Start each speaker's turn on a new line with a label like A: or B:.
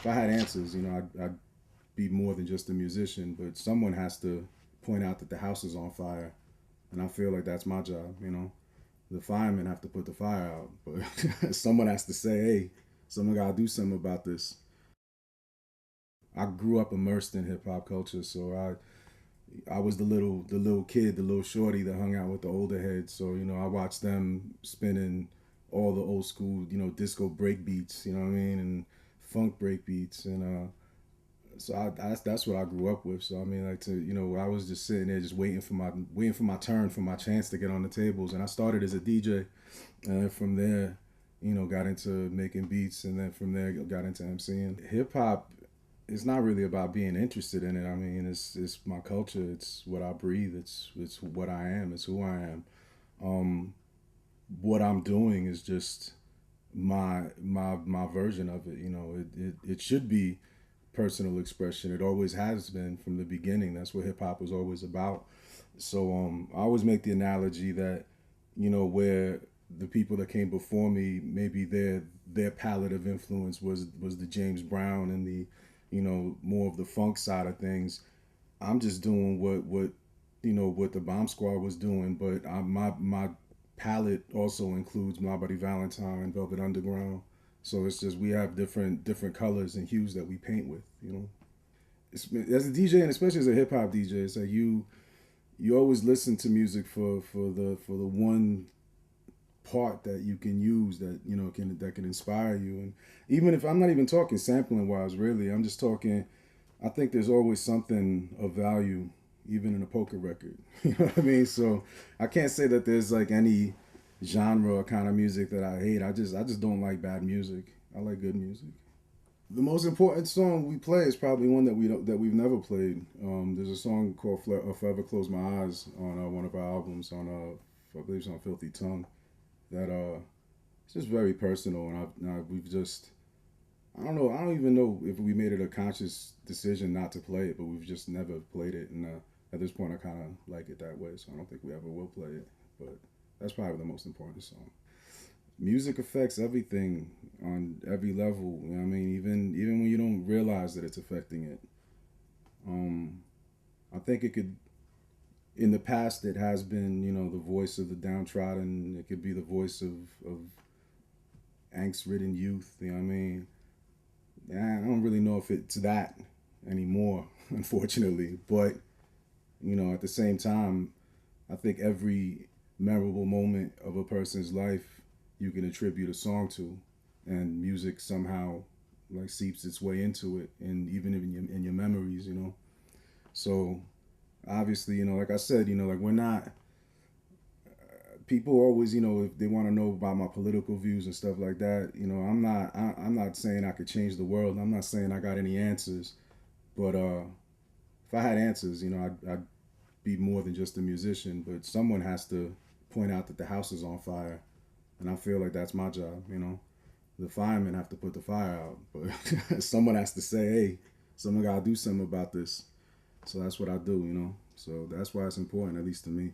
A: if I had answers, I'd be more than just a musician, but someone has to point out that the house is on fire, and I feel like that's my job. The firemen have to put the fire out, but someone has to say, "Hey, someone gotta do something about this." I grew up immersed in hip hop culture, so I was the little kid, the little shorty that hung out with the older heads. So I watched them spinning all the old school, disco break beats. You know what I mean, and funk break beats, and so that's what I grew up with. So I mean, like I was just sitting there, just waiting for my turn, for my chance to get on the tables. And I started as a DJ, and then from there, got into making beats, and then from there got into MCing. Hip hop is not really about being interested in it. I mean, it's my culture. It's what I breathe. It's what I am. It's who I am. Um, what I'm doing is just my version of it. It should be personal expression. It always has been from the beginning. That's what hip hop was always about. So I always make the analogy that where the people that came before me, maybe their palette of influence was the James Brown and the more of the funk side of things. I'm just doing what the Bomb Squad was doing, but my palette also includes My Buddy Valentine, Velvet Underground. So it's just we have different colors and hues that we paint with. As a DJ, and especially as a hip hop DJ, it's like you always listen to music for the one part that you can use that can inspire you. And even if I'm not even talking sampling wise, really, I'm just talking. I think there's always something of value, even in a polka record. You know what I mean? So I can't say that there's like any genre or kind of music that I hate. I just don't like bad music. I like good music. The most important song we play is probably one that we've never played. There's a song called "Forever Close My Eyes" on one of our albums on I believe it's on Filthy Tongue. That it's just very personal, and we've just I don't know. I don't even know if we made it a conscious decision not to play it, but we've just never played it. And at this point, I kind of like it that way, so I don't think we ever will play it. But that's probably the most important song. Music affects everything on every level. You know what I mean, even when you don't realize that it's affecting it. Um, I think it could. In the past, it has been the voice of the downtrodden. It could be the voice of angst-ridden youth. You know what I mean? I don't really know if it's that anymore, unfortunately. But at the same time, I think every memorable moment of a person's life you can attribute a song to, and music somehow like seeps its way into it, and even in your memories. So obviously, like I said, like we're not. People always, if they want to know about my political views and stuff like that, I'm not. I'm not saying I could change the world. I'm not saying I got any answers. But if I had answers, I'd be more than just a musician. But someone has to point out that the house is on fire, and I feel like that's my job. The firemen have to put the fire out, but someone has to say, "Hey, someone gotta do something about this." So that's what I do. So that's why it's important, at least to me.